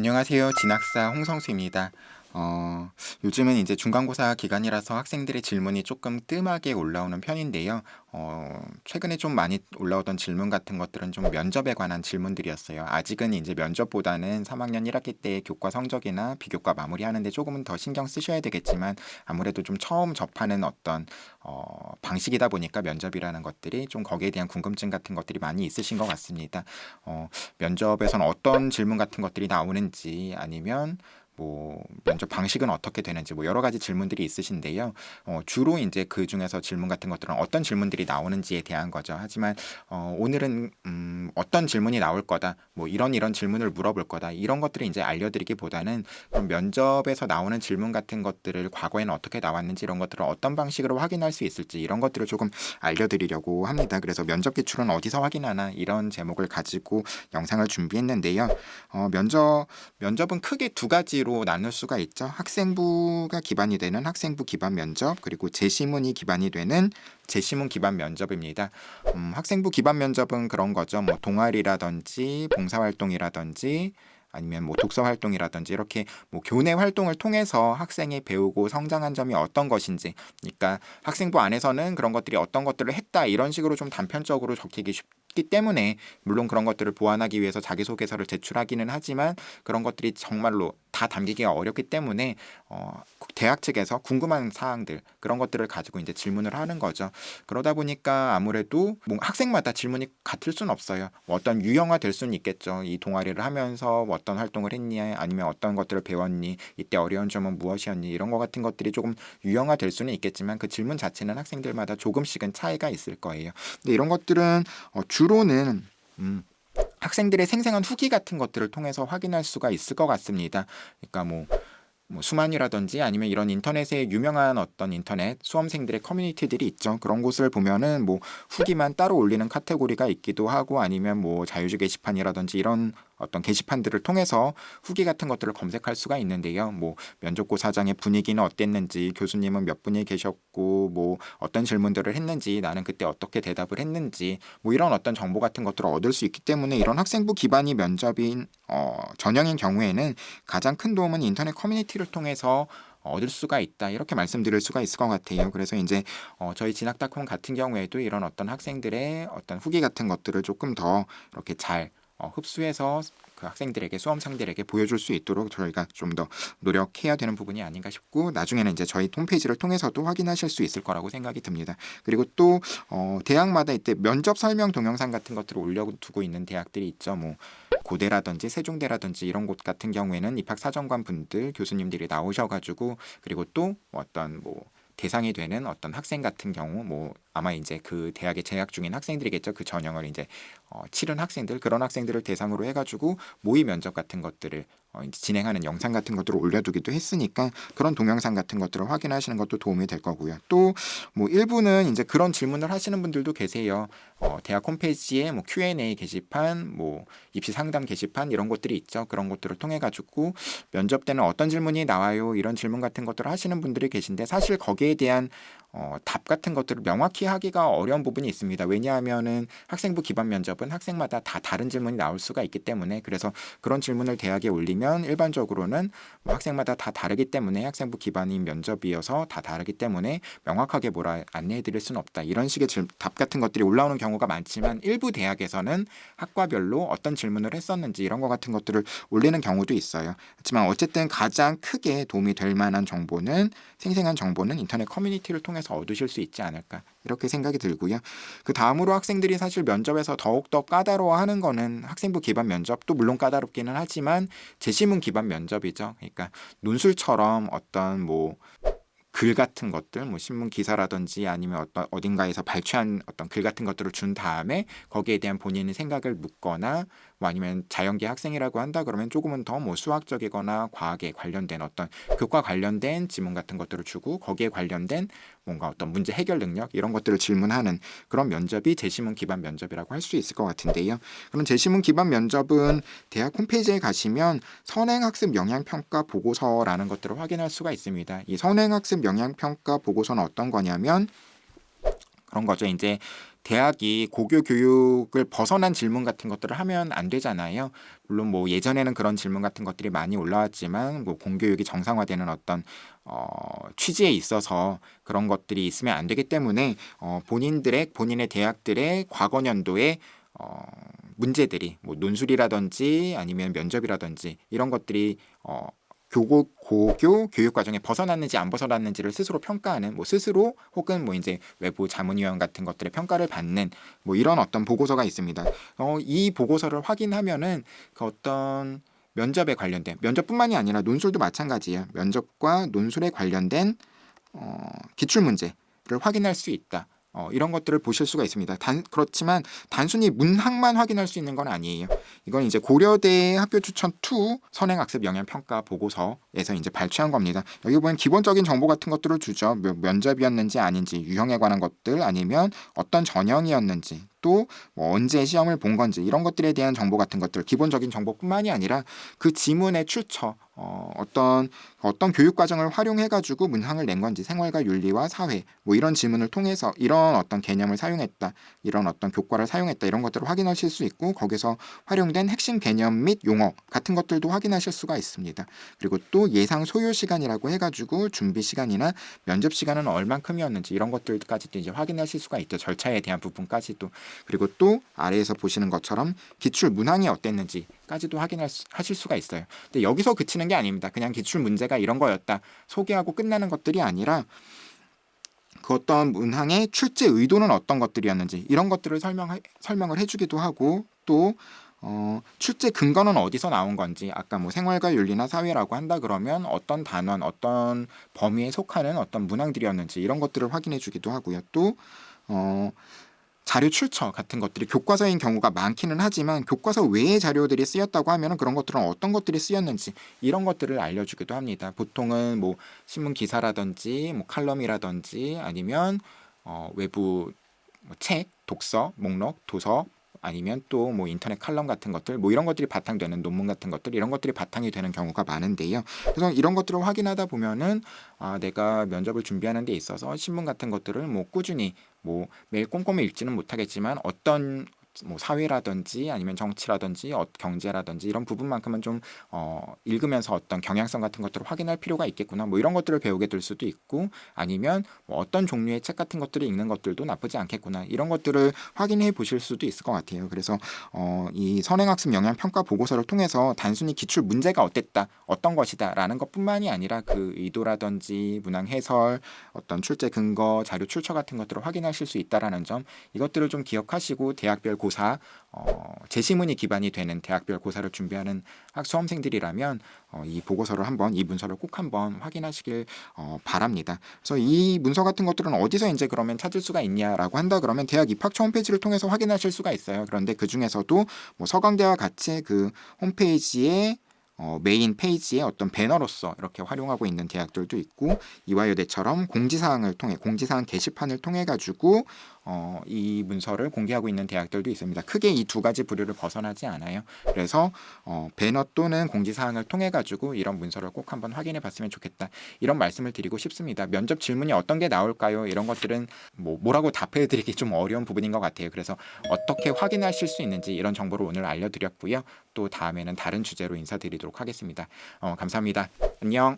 안녕하세요. 진학사 홍성수입니다. 요즘은 이제 중간고사 기간이라서 학생들의 질문이 조금 뜸하게 올라오는 편인데요. 최근에 좀 많이 올라오던 질문 같은 것들은 좀 면접에 관한 질문들이었어요. 아직은 이제 면접보다는 3학년 1학기 때 교과 성적이나 비교과 마무리하는데 조금은 더 신경 쓰셔야 되겠지만 아무래도 좀 처음 접하는 어떤 방식이다 보니까 면접이라는 것들이 좀 거기에 대한 궁금증 같은 것들이 많이 있으신 것 같습니다. 면접에서는 어떤 질문 같은 것들이 나오는지 아니면 뭐 면접 방식은 어떻게 되는지 뭐 여러 가지 질문들이 있으신데요. 주로 이제 그 중에서 질문 같은 것들은 어떤 질문들이 나오는지에 대한 거죠. 하지만 오늘은 어떤 질문이 나올 거다, 뭐 이런 질문을 물어볼 거다 이런 것들을 이제 알려드리기보다는 그럼 면접에서 나오는 질문 같은 것들을 과거에는 어떻게 나왔는지 이런 것들을 어떤 방식으로 확인할 수 있을지 이런 것들을 조금 알려드리려고 합니다. 그래서 면접 기출은 어디서 확인하나 이런 제목을 가지고 영상을 준비했는데요. 면접은 크게 두 가지로 나눌 수가 있죠. 학생부가 기반이 되는 학생부 기반 면접, 그리고 제시문이 기반이 되는 제시문 기반 면접입니다. 학생부 기반 면접은 그런 거죠. 뭐 동아리라든지 봉사활동이라든지 아니면 뭐 독서 활동이라든지 이렇게 뭐 교내 활동을 통해서 학생이 배우고 성장한 점이 어떤 것인지, 그러니까 학생부 안에서는 그런 것들이 어떤 것들을 했다 이런 식으로 좀 단편적으로 적히기 쉽기 때문에 물론 그런 것들을 보완하기 위해서 자기소개서를 제출하기는 하지만 그런 것들이 정말로 다 담기기가 어렵기 때문에 대학 측에서 궁금한 사항들 그런 것들을 가지고 이제 질문을 하는 거죠. 그러다 보니까 아무래도 뭐 학생마다 질문이 같을 수는 없어요. 뭐 어떤 유형화 될 수는 있겠죠. 이 동아리를 하면서 뭐 어떤 활동을 했니 아니면 어떤 것들을 배웠니 이때 어려운 점은 무엇이었니 이런 것 같은 것들이 조금 유형화 될 수는 있겠지만 그 질문 자체는 학생들마다 조금씩은 차이가 있을 거예요. 근데 이런 것들은 주로는 학생들의 생생한 후기 같은 것들을 통해서 확인할 수가 있을 것 같습니다. 그러니까 뭐 수만이라든지 아니면 이런 인터넷에 유명한 어떤 인터넷 수험생들의 커뮤니티들이 있죠. 그런 곳을 보면은 뭐 후기만 따로 올리는 카테고리가 있기도 하고 아니면 뭐 자유주 게시판이라든지 이런 어떤 게시판들을 통해서 후기 같은 것들을 검색할 수가 있는데요. 뭐 면접고사장의 분위기는 어땠는지, 교수님은 몇 분이 계셨고, 뭐 어떤 질문들을 했는지, 나는 그때 어떻게 대답을 했는지, 뭐 이런 어떤 정보 같은 것들을 얻을 수 있기 때문에 이런 학생부 기반이 면접인 전형인 경우에는 가장 큰 도움은 인터넷 커뮤니티를 통해서 얻을 수가 있다 이렇게 말씀드릴 수가 있을 것 같아요. 그래서 이제 저희 진학닷컴 같은 경우에도 이런 어떤 학생들의 어떤 후기 같은 것들을 조금 더 이렇게 잘 흡수해서 그 학생들에게 수험생들에게 보여줄 수 있도록 저희가 좀 더 노력해야 되는 부분이 아닌가 싶고 나중에는 이제 저희 홈페이지를 통해서도 확인하실 수 있을 거라고 생각이 듭니다. 그리고 또 대학마다 이때 면접 설명 동영상 같은 것들을 올려두고 있는 대학들이 있죠. 뭐 고대라든지 세종대라든지 이런 곳 같은 경우에는 입학사정관 분들 교수님들이 나오셔가지고 그리고 또 어떤 뭐 대상이 되는 어떤 학생 같은 경우 뭐 아마 이제 그 대학에 재학 중인 학생들이겠죠. 그 전형을 이제 치른 학생들 그런 학생들을 대상으로 해가지고 모의 면접 같은 것들을 이제 진행하는 영상 같은 것들을 올려두기도 했으니까 그런 동영상 같은 것들을 확인하시는 것도 도움이 될 거고요. 또 뭐 일부는 이제 그런 질문을 하시는 분들도 계세요. 대학 홈페이지에 뭐 Q&A 게시판, 뭐 입시 상담 게시판 이런 것들이 있죠. 그런 것들을 통해 가지고 면접 때는 어떤 질문이 나와요 이런 질문 같은 것들을 하시는 분들이 계신데 사실 거기에 대한 답 같은 것들을 명확히 하기가 어려운 부분이 있습니다. 왜냐하면은 학생부 기반 면접은 학생마다 다 다른 질문이 나올 수가 있기 때문에 그래서 그런 질문을 대학에 올리면 일반적으로는 뭐 학생마다 다 다르기 때문에 학생부 기반인 면접이어서 다 다르기 때문에 명확하게 뭐라 안내해 드릴 수는 없다. 이런 식의 답 같은 것들이 올라오는 경우가 많지만 일부 대학에서는 학과별로 어떤 질문을 했었는지 이런 것 같은 것들을 올리는 경우도 있어요. 하지만 어쨌든 가장 크게 도움이 될 만한 정보는 생생한 정보는 인터넷 커뮤니티를 통해서 얻으실 수 있지 않을까 이렇게 생각이 들고요. 그 다음으로 학생들이 사실 면접에서 더욱더 까다로워하는 거는 학생부 기반 면접도 물론 까다롭기는 하지만 제시문 기반 면접이죠. 그러니까 논술처럼 어떤 뭐 글 같은 것들, 뭐 신문 기사라든지 아니면 어떤 어딘가에서 발췌한 어떤 글 같은 것들을 준 다음에 거기에 대한 본인의 생각을 묻거나 뭐 아니면 자연계 학생이라고 한다 그러면 조금은 더 뭐 수학적이거나 과학에 관련된 어떤 교과 관련된 지문 같은 것들을 주고 거기에 관련된 뭔가 어떤 문제 해결 능력 이런 것들을 질문하는 그런 면접이 제시문 기반 면접이라고 할 수 있을 것 같은데요. 그럼 제시문 기반 면접은 대학 홈페이지에 가시면 선행학습 영향평가 보고서라는 것들을 확인할 수가 있습니다. 이 선행학습 영향평가 보고서는 어떤 거냐면 그런 거죠. 이제 대학이 고교 교육을 벗어난 질문 같은 것들을 하면 안 되잖아요. 물론 뭐 예전에는 그런 질문 같은 것들이 많이 올라왔지만 뭐 공교육이 정상화되는 어떤 취지에 있어서 그런 것들이 있으면 안 되기 때문에 본인의 대학들의 과거 년도에 문제들이 뭐 논술이라든지 아니면 면접이라든지 이런 것들이 고교 교육 과정에 벗어났는지 안 벗어났는지를 스스로 평가하는 뭐 스스로 혹은 뭐 이제 외부 자문위원 같은 것들의 평가를 받는 뭐 이런 어떤 보고서가 있습니다. 이 보고서를 확인하면은 그 어떤 면접에 관련된 면접뿐만이 아니라 논술도 마찬가지예요. 면접과 논술에 관련된 기출 문제를 확인할 수 있다. 이런 것들을 보실 수가 있습니다. 그렇지만 단순히 문항만 확인할 수 있는 건 아니에요. 이건 이제 고려대 학교 추천 2 선행학습 영향 평가 보고서에서 이제 발췌한 겁니다. 여기 보면 기본적인 정보 같은 것들을 주죠. 면접이었는지 아닌지, 유형에 관한 것들 아니면 어떤 전형이었는지 또 뭐 언제 시험을 본 건지 이런 것들에 대한 정보 같은 것들 기본적인 정보뿐만이 아니라 그 지문의 출처 어떤 교육 과정을 활용해 가지고 문항을 낸 건지 생활과 윤리와 사회 뭐 이런 질문을 통해서 이런 어떤 개념을 사용했다 이런 어떤 교과를 사용했다 이런 것들을 확인하실 수 있고 거기서 활용된 핵심 개념 및 용어 같은 것들도 확인하실 수가 있습니다. 그리고 또 예상 소요 시간이라고 해가지고 준비 시간이나 면접 시간은 얼만큼이었는지 이런 것들까지도 이제 확인하실 수가 있죠. 절차에 대한 부분까지도. 그리고 또 아래에서 보시는 것처럼 기출 문항이 어땠는지까지도 하실 수가 있어요. 근데 여기서 그치는 게 아닙니다. 그냥 기출 문제가 이런 거였다 소개하고 끝나는 것들이 아니라 그 어떤 문항의 출제 의도는 어떤 것들이었는지 이런 것들을 설명을 해주기도 하고 또 출제 근거는 어디서 나온 건지 아까 뭐 생활과 윤리나 사회라고 한다 그러면 어떤 단원 어떤 범위에 속하는 어떤 문항들이었는지 이런 것들을 확인해 주기도 하고요. 또 자료 출처 같은 것들이 교과서인 경우가 많기는 하지만 교과서 외의 자료들이 쓰였다고 하면 그런 것들은 어떤 것들이 쓰였는지 이런 것들을 알려주기도 합니다. 보통은 뭐 신문 기사라든지 뭐 칼럼이라든지 아니면 외부 뭐 책, 독서, 목록, 도서 아니면 또 뭐 인터넷 칼럼 같은 것들 뭐 이런 것들이 바탕되는 논문 같은 것들 이런 것들이 바탕이 되는 경우가 많은데요. 그래서 이런 것들을 확인하다 보면은 내가 면접을 준비하는 데 있어서 신문 같은 것들을 뭐 꾸준히 뭐 매일 꼼꼼히 읽지는 못하겠지만 어떤 뭐 사회라든지 아니면 정치라든지 경제라든지 이런 부분만큼은 좀 읽으면서 어떤 경향성 같은 것들을 확인할 필요가 있겠구나 뭐 이런 것들을 배우게 될 수도 있고 아니면 뭐 어떤 종류의 책 같은 것들을 읽는 것들도 나쁘지 않겠구나 이런 것들을 확인해 보실 수도 있을 것 같아요. 그래서 이 선행학습 영향 평가 보고서를 통해서 단순히 기출 문제가 어땠다 어떤 것이다라는 것뿐만이 아니라 그 의도라든지 문항 해설 어떤 출제 근거 자료 출처 같은 것들을 확인하실 수 있다라는 점 이것들을 좀 기억하시고 대학별 고사 재시문이 기반이 되는 대학별 고사를 준비하는 수험생들이라면 이 보고서를 한번 이 문서를 꼭 한번 확인하시길 바랍니다. 그래서 이 문서 같은 것들은 어디서 이제 그러면 찾을 수가 있냐라고 한다 그러면 대학 입학처 홈페이지를 통해서 확인하실 수가 있어요. 그런데 그 중에서도 뭐 서강대와 같이 그 홈페이지에 메인 페이지에 어떤 배너로서 이렇게 활용하고 있는 대학들도 있고 이화여대처럼 공지사항 게시판을 통해 가지고 이 문서를 공개하고 있는 대학들도 있습니다. 크게 이 두 가지 부류를 벗어나지 않아요. 그래서 배너 또는 공지사항을 통해 가지고 이런 문서를 꼭 한번 확인해 봤으면 좋겠다. 이런 말씀을 드리고 싶습니다. 면접 질문이 어떤 게 나올까요? 이런 것들은 뭐라고 답해 드리기 좀 어려운 부분인 것 같아요. 그래서 어떻게 확인하실 수 있는지 이런 정보를 오늘 알려드렸고요. 또 다음에는 다른 주제로 인사드리도록 하겠습니다. 감사합니다. 안녕.